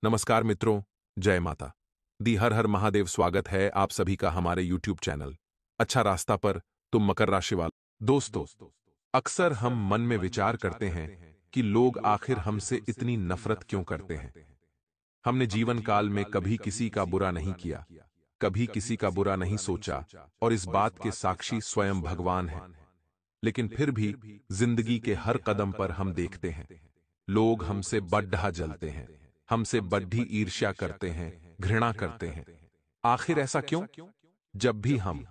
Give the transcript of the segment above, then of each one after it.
नमस्कार मित्रों, जय माता दी। हर हर महादेव। स्वागत है आप सभी का हमारे YouTube चैनल अच्छा रास्ता पर। तुम मकर राशि वाले दोस्तों, अक्सर हम मन में विचार करते हैं कि लोग आखिर हमसे इतनी नफरत क्यों करते हैं। हमने जीवन काल में कभी किसी का बुरा नहीं किया, कभी किसी का बुरा नहीं सोचा, और इस बात के साक्षी स्वयं भगवान हैं। लेकिन फिर भी जिंदगी के हर कदम पर हम देखते हैं लोग हमसे बढ़ा जलते हैं, हमसे बढ़ी ईर्ष्या करते हैं, घृणा करते हैं। आखिर ऐसा क्यों? जब भी हम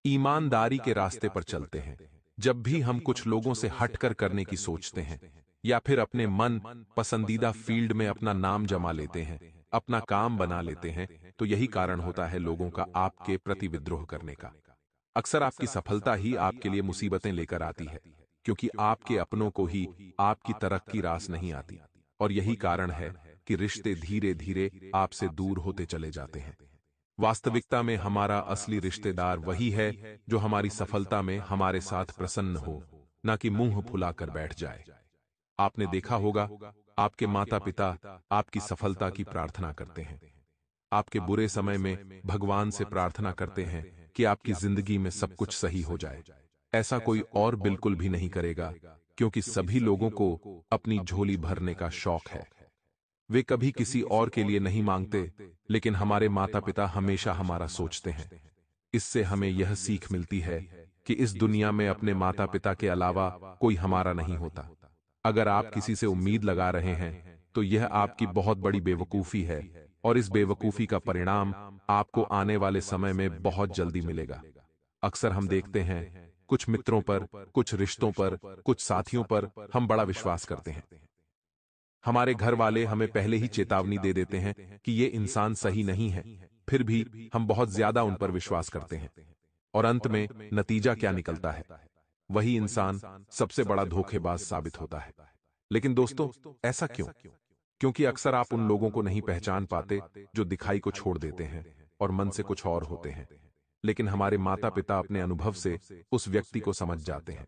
ईमानदारी के रास्ते पर चलते हैं, जब भी हम कुछ लोगों से हटकर करने की सोचते हैं, या फिर अपने मन पसंदीदा फील्ड में अपना नाम जमा लेते हैं, अपना काम बना लेते हैं, तो यही कारण होता है लोगों का आपके प्रति विद्रोह करने का। अक्सर आपकी सफलता ही आपके लिए मुसीबतें लेकर आती है, क्योंकि आपके अपनों को ही आपकी तरक्की रास नहीं आती। और यही कारण है कि रिश्ते धीरे धीरे आपसे दूर होते चले जाते हैं। वास्तविकता में हमारा असली रिश्तेदार वही है जो हमारी सफलता में हमारे साथ प्रसन्न हो, ना कि मुंह फुलाकर बैठ जाए। आपने देखा होगा, आपके माता पिता आपकी सफलता की प्रार्थना करते हैं, आपके बुरे समय में भगवान से प्रार्थना करते हैं कि आपकी जिंदगी में सब कुछ सही हो जाए। ऐसा कोई और बिल्कुल भी नहीं करेगा, क्योंकि सभी लोगों को अपनी झोली भरने का शौक है। वे कभी किसी और के लिए नहीं मांगते, लेकिन हमारे माता पिता हमेशा हमारा सोचते हैं। इससे हमें यह सीख मिलती है कि इस दुनिया में अपने माता पिता के अलावा कोई हमारा नहीं होता। अगर आप किसी से उम्मीद लगा रहे हैं, तो यह आपकी बहुत बड़ी बेवकूफी है, और इस बेवकूफी का परिणाम आपको आने वाले समय में बहुत जल्दी मिलेगा। अक्सर हम देखते हैं कुछ मित्रों पर, कुछ रिश्तों पर, कुछ साथियों पर हम बड़ा विश्वास करते हैं। हमारे घर वाले हमें पहले ही चेतावनी दे देते हैं कि ये इंसान सही नहीं है, फिर भी हम बहुत ज्यादा उन पर विश्वास करते हैं। और अंत में नतीजा क्या निकलता है? वही इंसान सबसे बड़ा धोखेबाज साबित होता है। लेकिन दोस्तों, ऐसा क्यों? क्योंकि अक्सर आप उन लोगों को नहीं पहचान पाते जो दिखाई को छोड़ देते हैं और मन से कुछ और होते हैं। लेकिन हमारे माता पिता अपने अनुभव से उस व्यक्ति को समझ जाते हैं।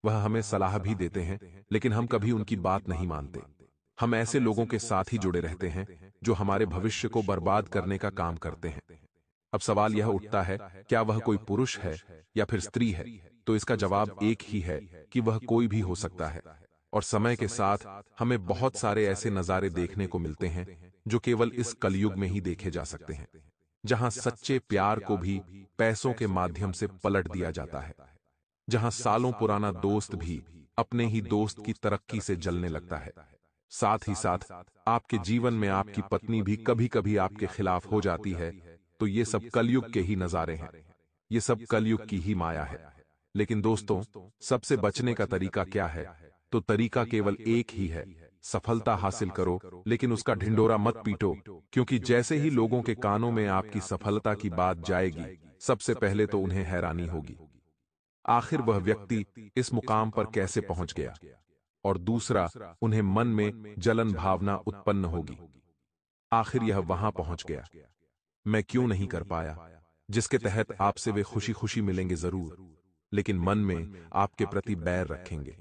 वह हमें सलाह भी देते हैं, लेकिन हम कभी उनकी बात नहीं मानते। हम ऐसे लोगों के साथ ही जुड़े रहते हैं जो हमारे भविष्य को बर्बाद करने का काम करते हैं। अब सवाल यह उठता है, क्या वह कोई पुरुष है या फिर स्त्री है? तो इसका जवाब एक ही है कि वह कोई भी हो सकता है। और समय के साथ हमें बहुत सारे ऐसे नज़ारे देखने को मिलते हैं जो केवल इस कलयुग में ही देखे जा सकते हैं, जहां सच्चे प्यार को भी पैसों के माध्यम से पलट दिया जाता है, जहां सालों पुराना दोस्त भी अपने ही दोस्त की तरक्की से जलने लगता है। साथ ही साथ आपके जीवन में आपकी पत्नी भी कभी कभी आपके खिलाफ हो जाती है। तो ये सब कलयुग के ही नजारे हैं, ये सब कलयुग की ही माया है। लेकिन दोस्तों, सबसे बचने का तरीका क्या है? तो तरीका केवल एक ही है, सफलता हासिल करो, लेकिन उसका ढिंढोरा मत पीटो। क्योंकि जैसे ही लोगों के कानों में आपकी सफलता की बात जाएगी, सबसे पहले तो उन्हें हैरानी होगी, आखिर वह व्यक्ति इस मुकाम पर कैसे पहुंच गया। और दूसरा, उन्हें मन में जलन भावना उत्पन्न होगी, आखिर यह वहां पहुंच गया, मैं क्यों नहीं कर पाया। जिसके तहत आपसे वे खुशी खुशी मिलेंगे जरूर, लेकिन मन में आपके प्रति बैर रखेंगे।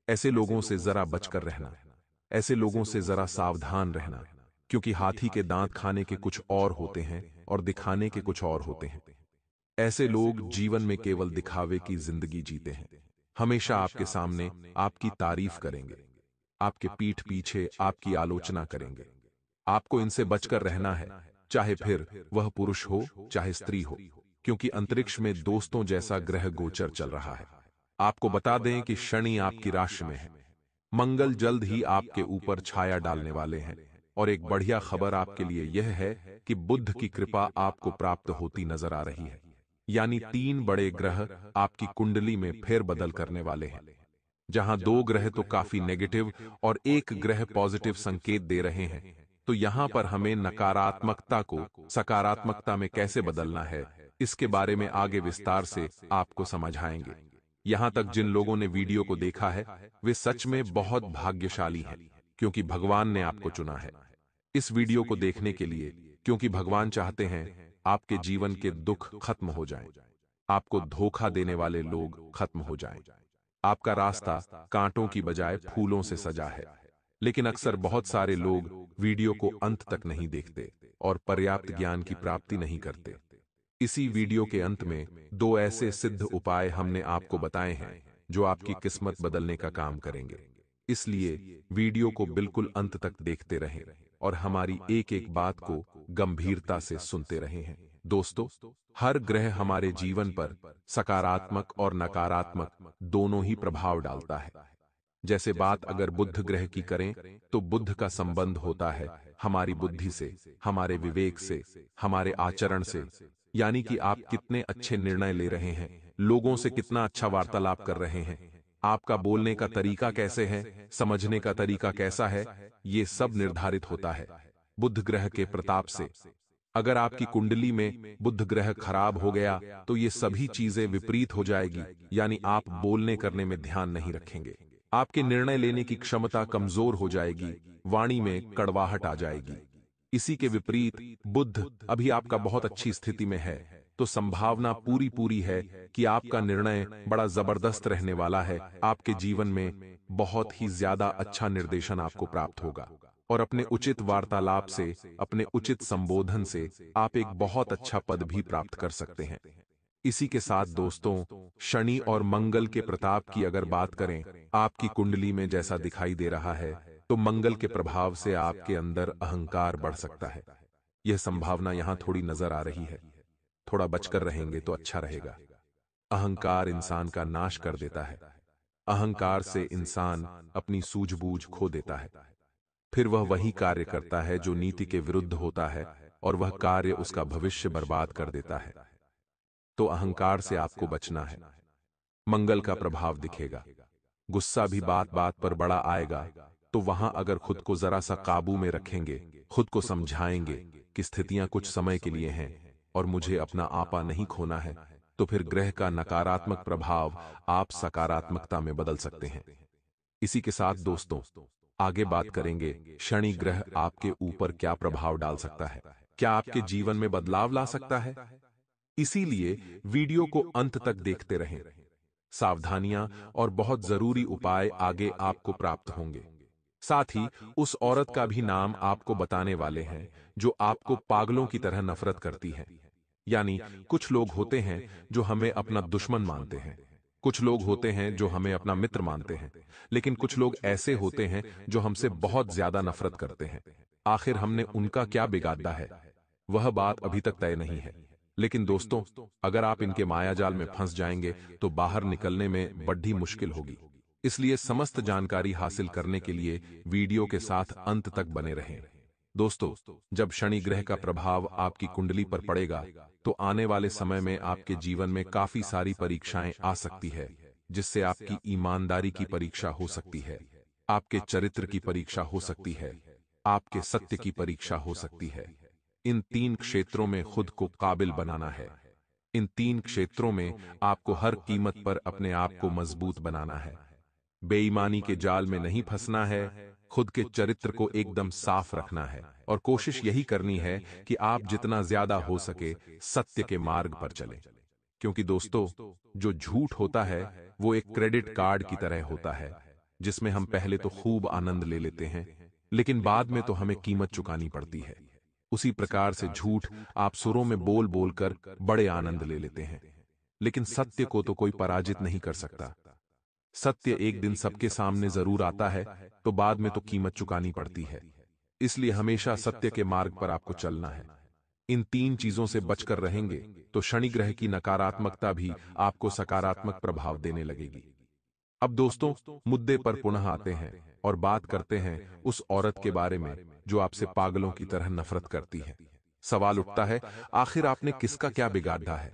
ऐसे लोगों से जरा बचकर रहना, ऐसे लोगों से जरा सावधान रहना, क्योंकि हाथी के दांत खाने के कुछ और होते हैं और दिखाने के कुछ और होते हैं। ऐसे लोग जीवन में केवल दिखावे की जिंदगी जीते हैं, हमेशा आपके सामने आपकी तारीफ करेंगे, आपके पीठ पीछे आपकी आलोचना करेंगे। आपको इनसे बचकर रहना है, चाहे फिर वह पुरुष हो चाहे स्त्री हो, क्योंकि अंतरिक्ष में दोस्तों जैसा ग्रह गोचर चल रहा है। आपको बता दें कि शनि आपकी राशि में है, मंगल जल्द ही आपके ऊपर छाया डालने वाले हैं। और एक बढ़िया खबर आपके लिए यह है कि बुध की कृपा आपको प्राप्त होती नजर आ रही है। यानी 3 बड़े ग्रह आपकी कुंडली में फेरबदल करने वाले हैं। जहां 2 ग्रह तो काफी नेगेटिव और एक ग्रह पॉजिटिव संकेत दे रहे हैं, तो यहां पर हमें नकारात्मकता को सकारात्मकता में कैसे बदलना है, इसके बारे में आगे विस्तार से आपको समझाएंगे। यहां तक जिन लोगों ने वीडियो को देखा है, वे सच में बहुत भाग्यशाली हैं, क्योंकि भगवान ने आपको चुना है इस वीडियो को देखने के लिए, क्योंकि भगवान चाहते हैं आपके जीवन के दुख खत्म हो जाएं, आपको धोखा देने वाले लोग खत्म हो जाएं। आपका रास्ता कांटों की बजाय फूलों से सजा है। लेकिन अक्सर बहुत सारे लोग वीडियो को अंत तक नहीं देखते और पर्याप्त ज्ञान की प्राप्ति नहीं करते। इसी वीडियो के अंत में दो ऐसे सिद्ध उपाय हमने आपको बताए हैं जो आपकी किस्मत बदलने का काम करेंगे। इसलिए वीडियो को बिल्कुल अंत तक देखते रहें और हमारी एक एक बात को गंभीरता से सुनते रहें। दोस्तों, हर ग्रह हमारे जीवन पर सकारात्मक और नकारात्मक दोनों ही प्रभाव डालता है। जैसे बात अगर बुध ग्रह की करें तो बुध का संबंध होता है हमारी बुद्धि से, हमारे विवेक से, हमारे आचरण से, यानी कि आप कितने अच्छे निर्णय ले रहे हैं, लोगों से कितना अच्छा वार्तालाप कर रहे हैं, आपका बोलने का तरीका कैसे है, समझने का तरीका कैसा है, ये सब निर्धारित होता है बुध ग्रह के प्रताप से। अगर आपकी कुंडली में बुध ग्रह खराब हो गया तो ये सभी चीजें विपरीत हो जाएगी, यानी आप बोलने करने में ध्यान नहीं रखेंगे, आपके निर्णय लेने की क्षमता कमजोर हो जाएगी, वाणी में कड़वाहट आ जाएगी। इसी के विपरीत बुध अभी आपका बहुत अच्छी स्थिति में है तो संभावना पूरी पूरी है कि आपका निर्णय बड़ा जबरदस्त रहने वाला है, आपके जीवन में बहुत ही ज्यादा अच्छा निर्देशन आपको प्राप्त होगा और अपने उचित वार्तालाप से, अपने उचित संबोधन से आप एक बहुत अच्छा पद भी प्राप्त कर सकते हैं। इसी के साथ दोस्तों, शनि और मंगल के प्रताप की अगर बात करें, आपकी कुंडली में जैसा दिखाई दे रहा है तो मंगल के प्रभाव से आपके अंदर अहंकार बढ़ सकता है। यह संभावना यहां थोड़ी नजर आ रही है, थोड़ा बचकर रहेंगे तो अच्छा रहेगा। अहंकार इंसान का नाश कर देता है। अहंकार से इंसान अपनी सूझबूझ खो देता है, फिर वह वही कार्य करता है जो नीति के विरुद्ध होता है और वह कार्य उसका भविष्य बर्बाद कर देता है। तो अहंकार से आपको बचना है। मंगल का प्रभाव दिखेगा, गुस्सा भी बात बात पर बड़ा आएगा, तो वहां अगर खुद को जरा सा काबू में रखेंगे, खुद को समझाएंगे कि स्थितियां कुछ समय के लिए हैं और मुझे अपना आपा नहीं खोना है, तो फिर ग्रह का नकारात्मक प्रभाव आप सकारात्मकता में बदल सकते हैं। इसी के साथ दोस्तों, आगे बात करेंगे शनि ग्रह आपके ऊपर क्या प्रभाव डाल सकता है, क्या आपके जीवन में बदलाव ला सकता है। इसीलिए वीडियो को अंत तक देखते रहें। सावधानियां और बहुत जरूरी उपाय आगे आपको प्राप्त होंगे। साथ ही उस औरत का भी नाम आपको बताने वाले हैं जो आपको पागलों की तरह नफरत करती है। यानी कुछ लोग होते हैं जो हमें अपना दुश्मन मानते हैं, कुछ लोग होते हैं जो हमें अपना मित्र मानते हैं, लेकिन कुछ लोग ऐसे होते हैं जो हमसे बहुत ज्यादा नफरत करते हैं। आखिर हमने उनका क्या बिगाड़ा है, वह बात अभी तक तय नहीं है। लेकिन दोस्तों, अगर आप इनके मायाजाल में फंस जाएंगे तो बाहर निकलने में बड़ी मुश्किल होगी। इसलिए समस्त जानकारी हासिल करने के लिए वीडियो के साथ अंत तक बने रहें। दोस्तों, जब शनि ग्रह का प्रभाव आपकी कुंडली पर पड़ेगा तो आने वाले समय में आपके जीवन में काफी सारी परीक्षाएं आ सकती है, जिससे आपकी ईमानदारी की परीक्षा हो सकती है, आपके चरित्र की परीक्षा हो सकती है, आपके सत्य की परीक्षा हो सकती है। इन तीन क्षेत्रों में खुद को काबिल बनाना है। इन तीन क्षेत्रों में आपको हर कीमत पर अपने आप को मजबूत बनाना है। बेईमानी के जाल में नहीं फंसना है, खुद के चरित्र को एकदम साफ रखना है और कोशिश यही करनी है कि आप जितना ज्यादा हो सके सत्य के मार्ग पर चलें। क्योंकि दोस्तों, जो झूठ होता है वो एक क्रेडिट कार्ड की तरह होता है, जिसमें हम पहले तो खूब आनंद ले लेते हैं, लेकिन बाद में तो हमें कीमत चुकानी पड़ती है। उसी प्रकार से झूठ आप सुरों में बोल बोलकर बड़े आनंद ले लेते हैं, लेकिन सत्य को तो कोई पराजित नहीं कर सकता। सत्य एक दिन सबके सामने जरूर आता है, तो बाद में तो कीमत चुकानी पड़ती है। इसलिए हमेशा सत्य के मार्ग पर आपको चलना है। इन तीन चीजों से बचकर रहेंगे तो शनि ग्रह की नकारात्मकता भी आपको सकारात्मक प्रभाव देने लगेगी। अब दोस्तों, मुद्दे पर पुनः आते हैं और बात करते हैं उस औरत के बारे में जो आपसे पागलों की तरह नफरत करती है। सवाल उठता है, आखिर आपने किसका क्या बिगाड़ा है?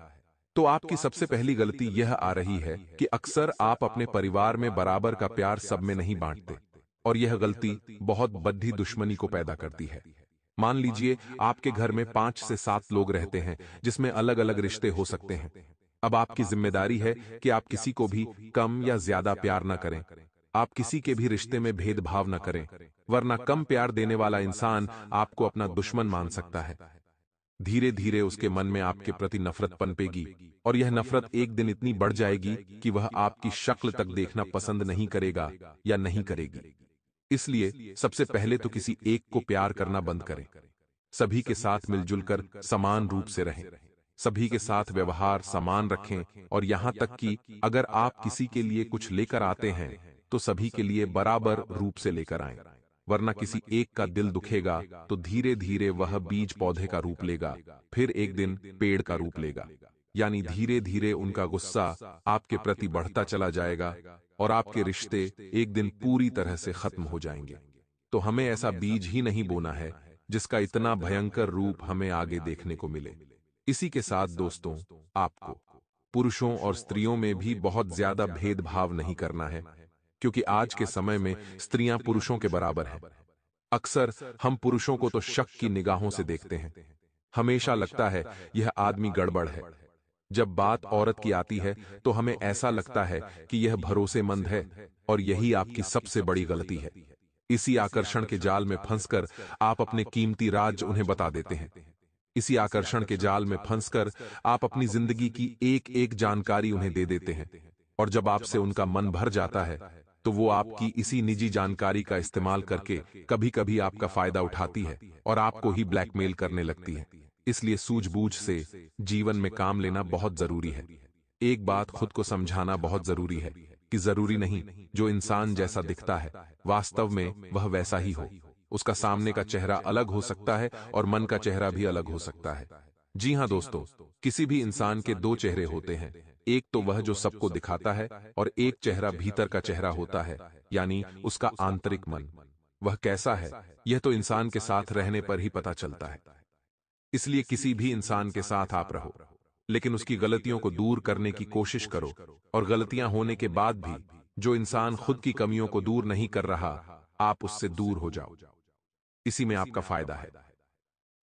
तो आपकी सबसे पहली गलती यह आ रही है कि अक्सर आप अपने परिवार में बराबर का प्यार सब में नहीं बांटते, और यह गलती बहुत बड़ी दुश्मनी को पैदा करती है। मान लीजिए आपके घर में 5 से 7 लोग रहते हैं, जिसमें अलग अलग रिश्ते हो सकते हैं। अब आपकी जिम्मेदारी है कि आप किसी को भी कम या ज्यादा प्यार न करें। आप किसी के भी रिश्ते में भेदभाव न करें, वरना कम प्यार देने वाला इंसान आपको अपना दुश्मन मान सकता है। धीरे धीरे उसके मन में आपके प्रति नफरत पनपेगी और यह नफरत एक दिन इतनी बढ़ जाएगी कि वह आपकी शक्ल तक देखना पसंद नहीं करेगा या नहीं करेगी। इसलिए सबसे पहले तो किसी एक को प्यार करना बंद करें। सभी के साथ मिलजुल कर समान रूप से रहें। सभी के साथ व्यवहार समान रखें और यहां तक कि अगर आप किसी के लिए कुछ लेकर आते हैं तो सभी के लिए बराबर रूप से लेकर आएं। वरना किसी एक का दिल दुखेगा तो धीरे धीरे वह बीज पौधे का रूप लेगा, फिर एक दिन पेड़ का रूप लेगा। यानी धीरे धीरे उनका गुस्सा आपके प्रति बढ़ता चला जाएगा और आपके रिश्ते एक दिन पूरी तरह से खत्म हो जाएंगे। तो हमें ऐसा बीज ही नहीं बोना है जिसका इतना भयंकर रूप हमें आगे देखने को मिले। इसी के साथ दोस्तों, आपको पुरुषों और स्त्रियों में भी बहुत ज्यादा भेदभाव नहीं करना है, क्योंकि आज के समय में स्त्रियां पुरुषों के बराबर हैं। अक्सर हम पुरुषों को तो शक की निगाहों से देखते हैं। हमेशा लगता है यह आदमी गड़बड़ है। जब बात औरत की आती है तो हमें ऐसा लगता है कि यह भरोसेमंद है, और यही आपकी सबसे बड़ी गलती है। इसी आकर्षण के जाल में फंसकर आप अपने कीमती राज उन्हें बता देते हैं। इसी आकर्षण के जाल में फंसकर आप अपनी जिंदगी की एक एक जानकारी उन्हें दे देते हैं, और जब आपसे उनका मन भर जाता है तो वो आपकी इसी निजी जानकारी का इस्तेमाल करके कभी कभी आपका फायदा उठाती है और आपको ही ब्लैकमेल करने लगती है। इसलिए सूझबूझ से जीवन में काम लेना बहुत जरूरी है। एक बात खुद को समझाना बहुत जरूरी है कि जरूरी नहीं जो इंसान जैसा दिखता है वास्तव में वह वैसा ही हो। उसका सामने का चेहरा अलग हो सकता है और मन का चेहरा भी अलग हो सकता है। जी हां दोस्तों, किसी भी इंसान के दो चेहरे होते हैं। एक तो वह जो सबको दिखाता है और एक चेहरा भीतर का चेहरा होता है, यानी उसका आंतरिक मन। वह कैसा है यह तो इंसान के साथ रहने पर ही पता चलता है। इसलिए किसी भी इंसान के साथ आप रहो, लेकिन उसकी गलतियों को दूर करने की कोशिश करो, और गलतियां होने के बाद भी जो इंसान खुद की कमियों को दूर नहीं कर रहा, आप उससे दूर हो जाओ। इसी में आपका फायदा है।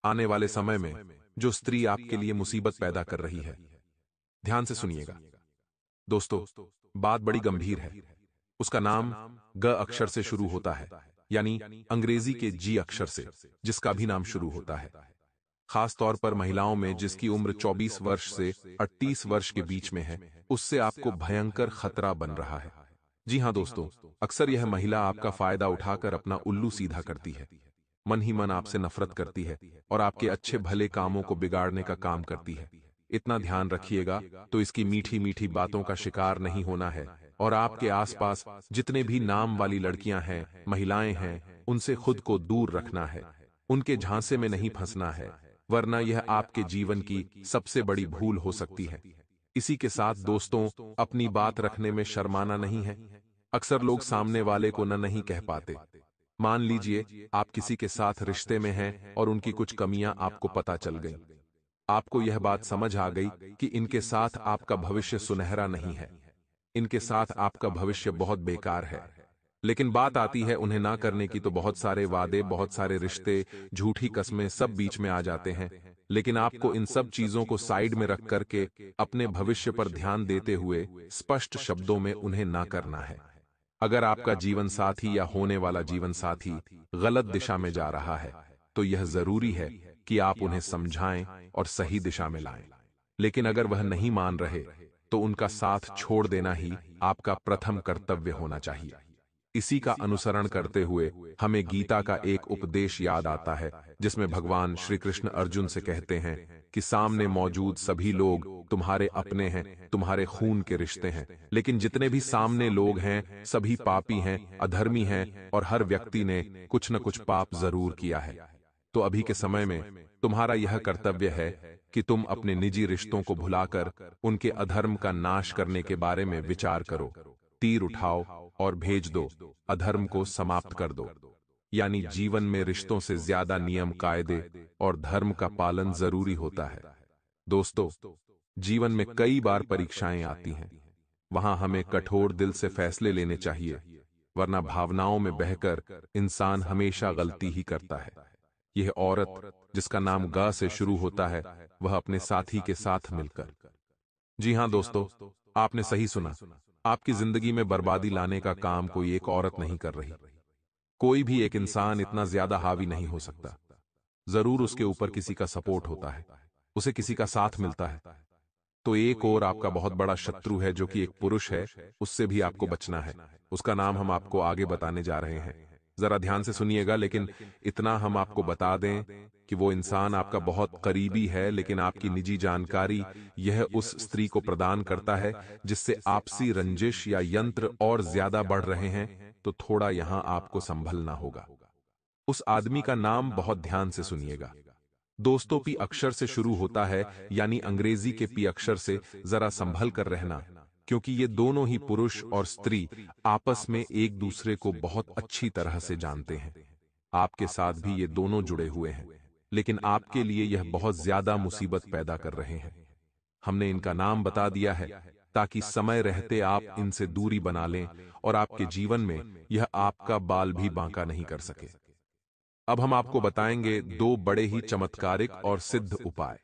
आने वाले समय में जो स्त्री आपके लिए मुसीबत पैदा कर रही है, ध्यान से सुनिएगा दोस्तों, बात बड़ी गंभीर है। उसका नाम ग अक्षर से शुरू होता है, यानी अंग्रेजी के जी अक्षर से, जिसका भी नाम शुरू होता है। खास तौर पर महिलाओं में जिसकी उम्र 24 वर्ष से 38 वर्ष के बीच में है, उससे आपको भयंकर खतरा बन रहा है। जी हां दोस्तों, अक्सर यह महिला आपका फायदा उठाकर अपना उल्लू सीधा करती है। मन ही मन आपसे नफरत करती है और आपके अच्छे भले कामों को बिगाड़ने का काम करती है। इतना ध्यान रखिएगा तो इसकी मीठी मीठी बातों का शिकार नहीं होना है, और आपके आसपास जितने भी नाम वाली लड़कियां हैं, महिलाएं हैं, उनसे खुद को दूर रखना है। उनके झांसे में नहीं फंसना है, वरना यह आपके जीवन की सबसे बड़ी भूल हो सकती है। इसी के साथ दोस्तों, अपनी बात रखने में शर्माना नहीं है। अक्सर लोग सामने वाले को न नहीं कह पाते। मान लीजिए आप किसी के साथ रिश्ते में हैं और उनकी कुछ कमियां आपको पता चल गई। आपको यह बात समझ आ गई कि इनके साथ आपका भविष्य सुनहरा नहीं है, इनके साथ आपका भविष्य बहुत बेकार है। लेकिन बात आती है उन्हें ना करने की तो बहुत सारे वादे, बहुत सारे रिश्ते, झूठी कस्में सब बीच में आ जाते हैं। लेकिन आपको इन सब चीजों को साइड में रख करके अपने भविष्य पर ध्यान देते हुए स्पष्ट शब्दों में उन्हें ना करना है। अगर आपका जीवन साथी या होने वाला जीवन साथी गलत दिशा में जा रहा है तो यह जरूरी है कि आप उन्हें समझाएं और सही दिशा में लाएं। लेकिन अगर वह नहीं मान रहे तो उनका साथ छोड़ देना ही आपका प्रथम कर्तव्य होना चाहिए। इसी का अनुसरण करते हुए हमें गीता का एक उपदेश याद आता है, जिसमें भगवान श्री कृष्ण अर्जुन से कहते हैं कि सामने मौजूद सभी लोग तुम्हारे अपने हैं, तुम्हारे खून के रिश्ते हैं, लेकिन जितने भी सामने लोग हैं सभी पापी हैं, अधर्मी हैं, और हर व्यक्ति ने कुछ न कुछ पाप जरूर किया है। तो अभी के समय में तुम्हारा यह कर्तव्य है कि तुम अपने निजी रिश्तों को भुलाकर उनके अधर्म का नाश करने के बारे में विचार करो। तीर उठाओ और भेज दो, अधर्म को समाप्त कर दो। यानी जीवन में रिश्तों से ज्यादा नियम, कायदे और धर्म का पालन जरूरी होता है। दोस्तों, जीवन में कई बार परीक्षाएं आती हैं, वहां हमें कठोर दिल से फैसले लेने चाहिए, वरना भावनाओं में बहकर इंसान हमेशा गलती ही करता है। यह औरत जिसका नाम ग से शुरू होता है, वह अपने साथी के साथ मिलकर, जी हां दोस्तों, आपने सही सुना, आपकी जिंदगी में बर्बादी लाने का काम कोई एक औरत नहीं कर रही। कोई भी एक इंसान इतना ज्यादा हावी नहीं हो सकता। जरूर उसके ऊपर किसी का सपोर्ट होता है, उसे किसी का साथ मिलता है। तो एक और आपका बहुत बड़ा शत्रु है जो कि एक पुरुष है, उससे भी आपको बचना है। उसका नाम हम आपको आगे बताने जा रहे हैं। जरा ध्यान से सुनिएगा, लेकिन इतना हम आपको बता दें कि वो इंसान आपका बहुत करीबी है, लेकिन आपकी निजी जानकारी यह उस स्त्री को प्रदान करता है जिससे आपसी रंजिश या यंत्र और ज्यादा बढ़ रहे हैं, तो थोड़ा यहां आपको संभलना होगा। उस आदमी का नाम बहुत ध्यान से सुनिएगा दोस्तों, पी अक्षर से शुरू होता है, यानी अंग्रेजी के पी अक्षर से जरा संभल कर रहना, क्योंकि ये दोनों ही पुरुष और स्त्री आपस में एक दूसरे को बहुत अच्छी तरह से जानते हैं। आपके साथ भी ये दोनों जुड़े हुए हैं, लेकिन आपके लिए यह बहुत ज्यादा मुसीबत पैदा कर रहे हैं। हमने इनका नाम बता दिया है ताकि समय रहते आप इनसे दूरी बना लें और आपके जीवन में यह आपका बाल भी बांका नहीं कर सके। अब हम आपको बताएंगे दो बड़े ही चमत्कारिक और सिद्ध उपाय।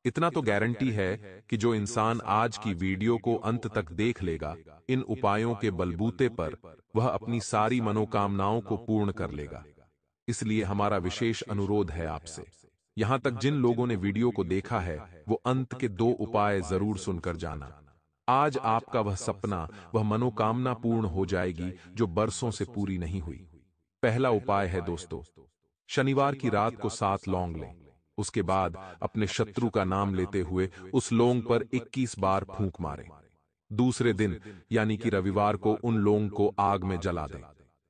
इतना तो गारंटी है कि जो इंसान आज की वीडियो को अंत तक देख लेगा, इन उपायों के बलबूते पर वह अपनी सारी मनोकामनाओं को पूर्ण कर लेगा। इसलिए हमारा विशेष अनुरोध है आपसे, यहां तक जिन लोगों ने वीडियो को देखा है वो अंत के दो उपाय जरूर सुनकर जाना। आज आपका वह सपना, वह मनोकामना पूर्ण हो जाएगी जो बरसों से पूरी नहीं हुई। पहला उपाय है दोस्तों, शनिवार की रात को 7 लौंग लें। उसके बाद अपने शत्रु का नाम लेते हुए उस लौंग पर 21 बार फूंक मारें। दूसरे दिन यानी कि रविवार को उन लौंग को आग में जला दें।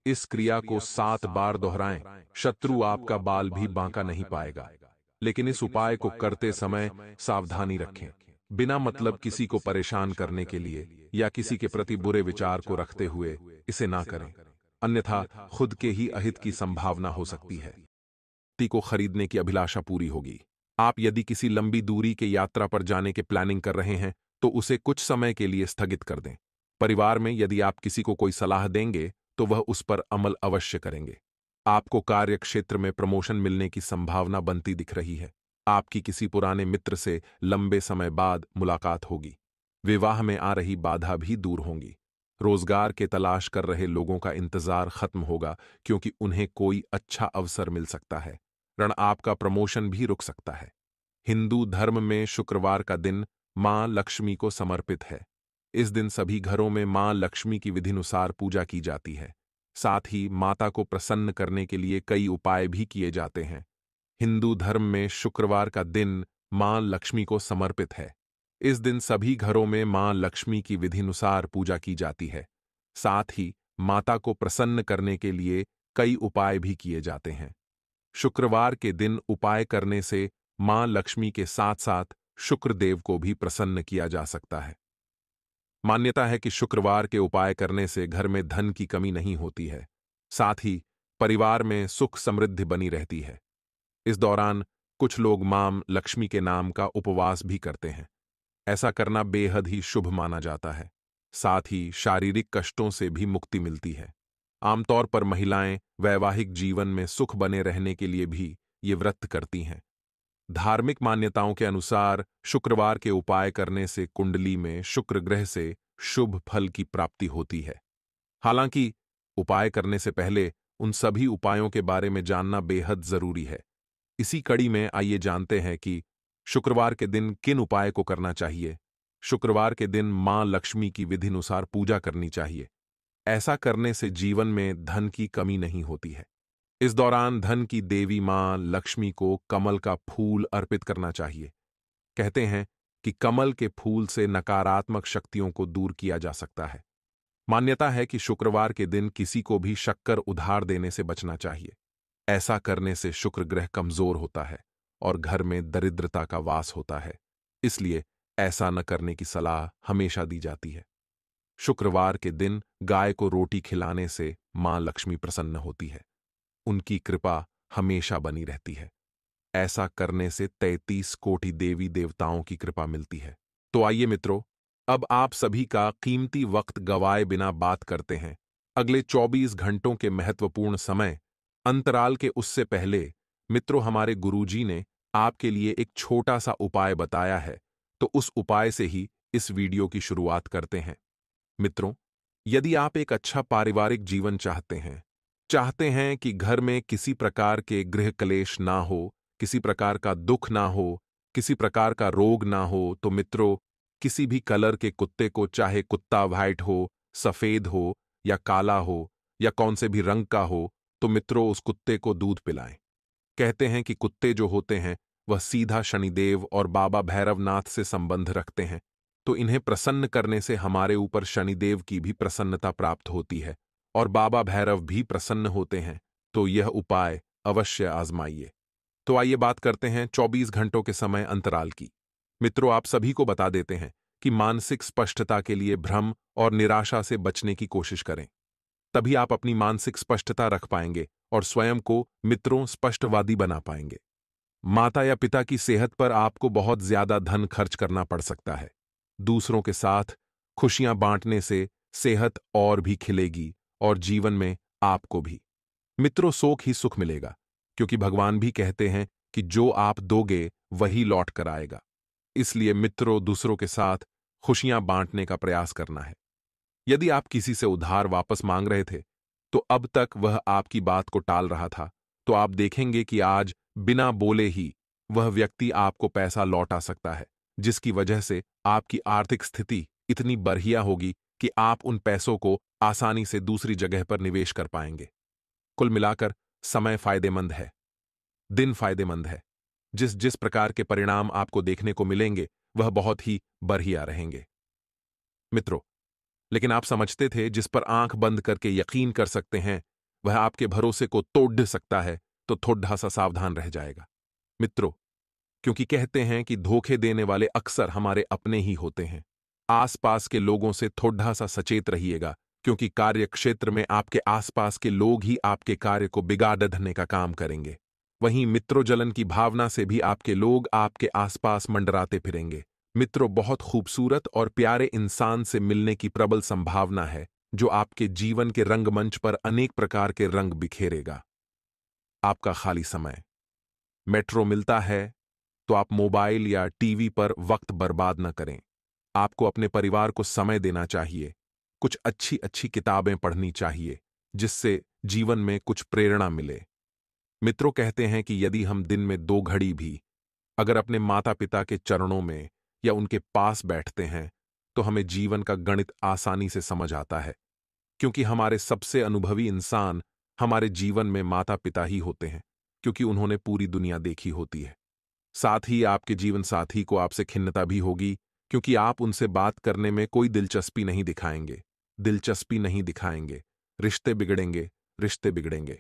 इस क्रिया को 7 बार दोहराएं। शत्रु आपका बाल भी बांका नहीं पाएगा। लेकिन इस उपाय को करते समय सावधानी रखें। बिना मतलब किसी को परेशान करने के लिए या किसी के प्रति बुरे विचार को रखते हुए इसे ना करें, अन्यथा खुद के ही अहित की संभावना हो सकती है। को खरीदने की अभिलाषा पूरी होगी। आप यदि किसी लंबी दूरी के यात्रा पर जाने के प्लानिंग कर रहे हैं तो उसे कुछ समय के लिए स्थगित कर दें। परिवार में यदि आप किसी को कोई सलाह देंगे तो वह उस पर अमल अवश्य करेंगे। आपको कार्य क्षेत्र में प्रमोशन मिलने की संभावना बनती दिख रही है। आपकी किसी पुराने मित्र से लंबे समय बाद मुलाकात होगी। विवाह में आ रही बाधा भी दूर होंगी। रोजगार के तलाश कर रहे लोगों का इंतजार खत्म होगा, क्योंकि उन्हें कोई अच्छा अवसर मिल सकता है। रण आपका प्रमोशन भी रुक सकता है। हिंदू धर्म में शुक्रवार का दिन मां लक्ष्मी को समर्पित है। इस दिन सभी घरों में मां लक्ष्मी की विधिनुसार पूजा की जाती है। साथ ही माता को प्रसन्न करने के लिए कई उपाय भी किए जाते हैं। हिंदू धर्म में शुक्रवार का दिन मां लक्ष्मी को समर्पित है। इस दिन सभी घरों में मां लक्ष्मी की विधिनुसार पूजा की जाती है। साथ ही माता को प्रसन्न करने के लिए कई उपाय भी किए जाते हैं। शुक्रवार के दिन उपाय करने से मां लक्ष्मी के साथ साथ शुक्रदेव को भी प्रसन्न किया जा सकता है। मान्यता है कि शुक्रवार के उपाय करने से घर में धन की कमी नहीं होती है। साथ ही परिवार में सुख समृद्धि बनी रहती है। इस दौरान कुछ लोग मां लक्ष्मी के नाम का उपवास भी करते हैं। ऐसा करना बेहद ही शुभ माना जाता है। साथ ही शारीरिक कष्टों से भी मुक्ति मिलती है। आमतौर पर महिलाएं वैवाहिक जीवन में सुख बने रहने के लिए भी ये व्रत करती हैं। धार्मिक मान्यताओं के अनुसार शुक्रवार के उपाय करने से कुंडली में शुक्र ग्रह से शुभ फल की प्राप्ति होती है। हालांकि उपाय करने से पहले उन सभी उपायों के बारे में जानना बेहद जरूरी है। इसी कड़ी में आइए जानते हैं कि शुक्रवार के दिन किन उपाय को करना चाहिए। शुक्रवार के दिन मां लक्ष्मी की विधिनुसार पूजा करनी चाहिए। ऐसा करने से जीवन में धन की कमी नहीं होती है। इस दौरान धन की देवी मां लक्ष्मी को कमल का फूल अर्पित करना चाहिए। कहते हैं कि कमल के फूल से नकारात्मक शक्तियों को दूर किया जा सकता है। मान्यता है कि शुक्रवार के दिन किसी को भी शक्कर उधार देने से बचना चाहिए। ऐसा करने से शुक्र ग्रह कमजोर होता है और घर में दरिद्रता का वास होता है। इसलिए ऐसा न करने की सलाह हमेशा दी जाती है। शुक्रवार के दिन गाय को रोटी खिलाने से मां लक्ष्मी प्रसन्न होती है। उनकी कृपा हमेशा बनी रहती है। ऐसा करने से 33 कोटि देवी देवताओं की कृपा मिलती है। तो आइए मित्रों, अब आप सभी का कीमती वक्त गवाए बिना बात करते हैं। अगले 24 घंटों के महत्वपूर्ण समय अंतराल के उससे पहले मित्रों, हमारे गुरुजी ने आपके लिए एक छोटा सा उपाय बताया है, तो उस उपाय से ही इस वीडियो की शुरुआत करते हैं। मित्रों, यदि आप एक अच्छा पारिवारिक जीवन चाहते हैं कि घर में किसी प्रकार के गृह क्लेश ना हो, किसी प्रकार का दुख ना हो, किसी प्रकार का रोग ना हो, तो मित्रों, किसी भी कलर के कुत्ते को, चाहे कुत्ता व्हाइट हो, सफेद हो या काला हो या कौन से भी रंग का हो, तो मित्रों उस कुत्ते को दूध पिलाएं। कहते हैं कि कुत्ते जो होते हैं वह सीधा शनिदेव और बाबा भैरवनाथ से संबंध रखते हैं, तो इन्हें प्रसन्न करने से हमारे ऊपर शनिदेव की भी प्रसन्नता प्राप्त होती है और बाबा भैरव भी प्रसन्न होते हैं। तो यह उपाय अवश्य आजमाइए। तो आइए बात करते हैं 24 घंटों के समय अंतराल की। मित्रों, आप सभी को बता देते हैं कि मानसिक स्पष्टता के लिए भ्रम और निराशा से बचने की कोशिश करें। तभी आप अपनी मानसिक स्पष्टता रख पाएंगे और स्वयं को मित्रों स्पष्टवादी बना पाएंगे। माता या पिता की सेहत पर आपको बहुत ज्यादा धन खर्च करना पड़ सकता है। दूसरों के साथ खुशियां बांटने से सेहत और भी खिलेगी और जीवन में आपको भी मित्रों सुख ही सुख मिलेगा, क्योंकि भगवान भी कहते हैं कि जो आप दोगे वही लौट कर आएगा। इसलिए मित्रों दूसरों के साथ खुशियां बांटने का प्रयास करना है। यदि आप किसी से उधार वापस मांग रहे थे तो अब तक वह आपकी बात को टाल रहा था, तो आप देखेंगे कि आज बिना बोले ही वह व्यक्ति आपको पैसा लौटा सकता है, जिसकी वजह से आपकी आर्थिक स्थिति इतनी बढ़िया होगी कि आप उन पैसों को आसानी से दूसरी जगह पर निवेश कर पाएंगे। कुल मिलाकर समय फायदेमंद है, दिन फायदेमंद है। जिस जिस प्रकार के परिणाम आपको देखने को मिलेंगे वह बहुत ही बढ़िया रहेंगे। मित्रों, लेकिन आप समझते थे जिस पर आंख बंद करके यकीन कर सकते हैं वह आपके भरोसे को तोड़ सकता है, तो थोड़ा सा सावधान रह जाएगा। मित्रों, क्योंकि कहते हैं कि धोखे देने वाले अक्सर हमारे अपने ही होते हैं। आसपास के लोगों से थोड़ा सा सचेत रहिएगा, क्योंकि कार्य क्षेत्र में आपके आसपास के लोग ही आपके कार्य को बिगाड़ने का काम करेंगे। वहीं मित्रोजलन की भावना से भी आपके लोग आपके आसपास मंडराते फिरेंगे। मित्रों, बहुत खूबसूरत और प्यारे इंसान से मिलने की प्रबल संभावना है, जो आपके जीवन के रंगमंच पर अनेक प्रकार के रंग बिखेरेगा। आपका खाली समय मेट्रो मिलता है तो आप मोबाइल या टीवी पर वक्त बर्बाद न करें। आपको अपने परिवार को समय देना चाहिए। कुछ अच्छी अच्छी किताबें पढ़नी चाहिए, जिससे जीवन में कुछ प्रेरणा मिले। मित्रों, कहते हैं कि यदि हम दिन में 2 घड़ी भी अगर अपने माता पिता के चरणों में या उनके पास बैठते हैं तो हमें जीवन का गणित आसानी से समझ आता है, क्योंकि हमारे सबसे अनुभवी इंसान हमारे जीवन में माता पिता ही होते हैं, क्योंकि उन्होंने पूरी दुनिया देखी होती है। साथ ही आपके जीवन साथी को आपसे खिन्नता भी होगी, क्योंकि आप उनसे बात करने में कोई दिलचस्पी नहीं दिखाएंगे। रिश्ते बिगड़ेंगे, रिश्ते बिगड़ेंगे।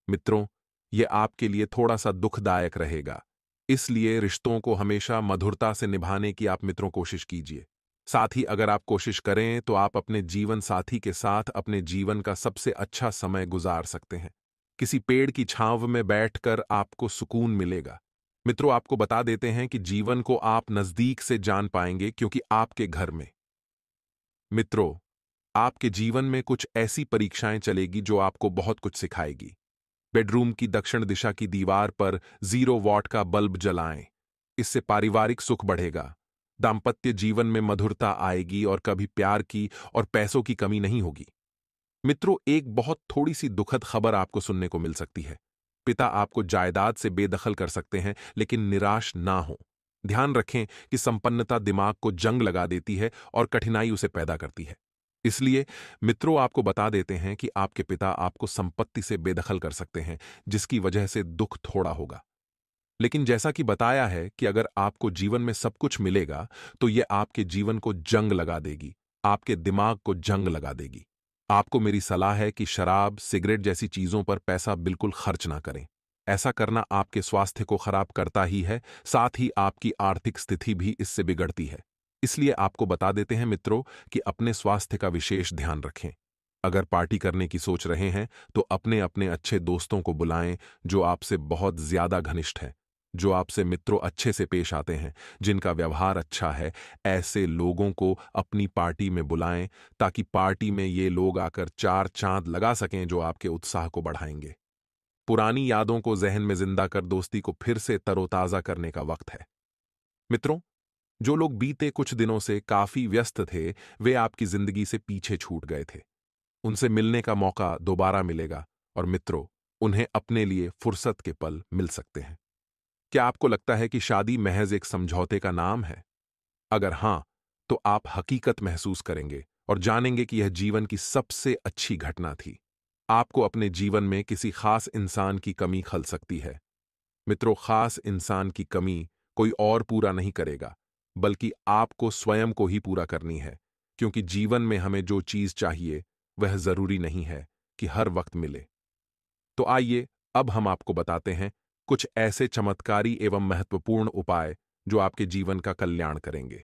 मित्रों, यह आपके लिए थोड़ा सा दुखदायक रहेगा, इसलिए रिश्तों को हमेशा मधुरता से निभाने की आप मित्रों कोशिश कीजिए। साथ ही अगर आप कोशिश करें तो आप अपने जीवन साथी के साथ अपने जीवन का सबसे अच्छा समय गुजार सकते हैं। किसी पेड़ की छांव में बैठकर आपको सुकून मिलेगा। मित्रों, आपको बता देते हैं कि जीवन को आप नजदीक से जान पाएंगे, क्योंकि आपके घर में मित्रों आपके जीवन में कुछ ऐसी परीक्षाएं चलेगी जो आपको बहुत कुछ सिखाएगी। बेडरूम की दक्षिण दिशा की दीवार पर 0 वॉट का बल्ब जलाएं। इससे पारिवारिक सुख बढ़ेगा, दाम्पत्य जीवन में मधुरता आएगी और कभी प्यार की और पैसों की कमी नहीं होगी। मित्रों, एक बहुत थोड़ी सी दुखद खबर आपको सुनने को मिल सकती है। पिता आपको जायदाद से बेदखल कर सकते हैं, लेकिन निराश ना हो। ध्यान रखें कि संपन्नता दिमाग को जंग लगा देती है और कठिनाई उसे पैदा करती है। इसलिए मित्रों, आपको बता देते हैं कि आपके पिता आपको संपत्ति से बेदखल कर सकते हैं, जिसकी वजह से दुख थोड़ा होगा। लेकिन जैसा कि बताया है कि अगर आपको जीवन में सब कुछ मिलेगा तो यह आपके जीवन को जंग लगा देगी, आपके दिमाग को जंग लगा देगी। आपको मेरी सलाह है कि शराब, सिगरेट जैसी चीजों पर पैसा बिल्कुल खर्च ना करें। ऐसा करना आपके स्वास्थ्य को खराब करता ही है, साथ ही आपकी आर्थिक स्थिति भी इससे बिगड़ती है। इसलिए आपको बता देते हैं मित्रों कि अपने स्वास्थ्य का विशेष ध्यान रखें। अगर पार्टी करने की सोच रहे हैं तो अपने अपने अच्छे दोस्तों को बुलाएं, जो आपसे बहुत ज्यादा घनिष्ठ हैं, जो आपसे मित्रों अच्छे से पेश आते हैं, जिनका व्यवहार अच्छा है। ऐसे लोगों को अपनी पार्टी में बुलाएं, ताकि पार्टी में ये लोग आकर 4 चांद लगा सकें, जो आपके उत्साह को बढ़ाएंगे। पुरानी यादों को जहन में जिंदा कर दोस्ती को फिर से तरोताजा करने का वक्त है। मित्रों, जो लोग बीते कुछ दिनों से काफी व्यस्त थे, वे आपकी जिंदगी से पीछे छूट गए थे। उनसे मिलने का मौका दोबारा मिलेगा और मित्रों, उन्हें अपने लिए फुर्सत के पल मिल सकते हैं। क्या आपको लगता है कि शादी महज एक समझौते का नाम है? अगर हां, तो आप हकीकत महसूस करेंगे और जानेंगे कि यह जीवन की सबसे अच्छी घटना थी। आपको अपने जीवन में किसी खास इंसान की कमी खल सकती है। मित्रों, खास इंसान की कमी कोई और पूरा नहीं करेगा, बल्कि आपको स्वयं को ही पूरा करनी है, क्योंकि जीवन में हमें जो चीज चाहिए वह जरूरी नहीं है कि हर वक्त मिले। तो आइए अब हम आपको बताते हैं कुछ ऐसे चमत्कारी एवं महत्वपूर्ण उपाय जो आपके जीवन का कल्याण करेंगे।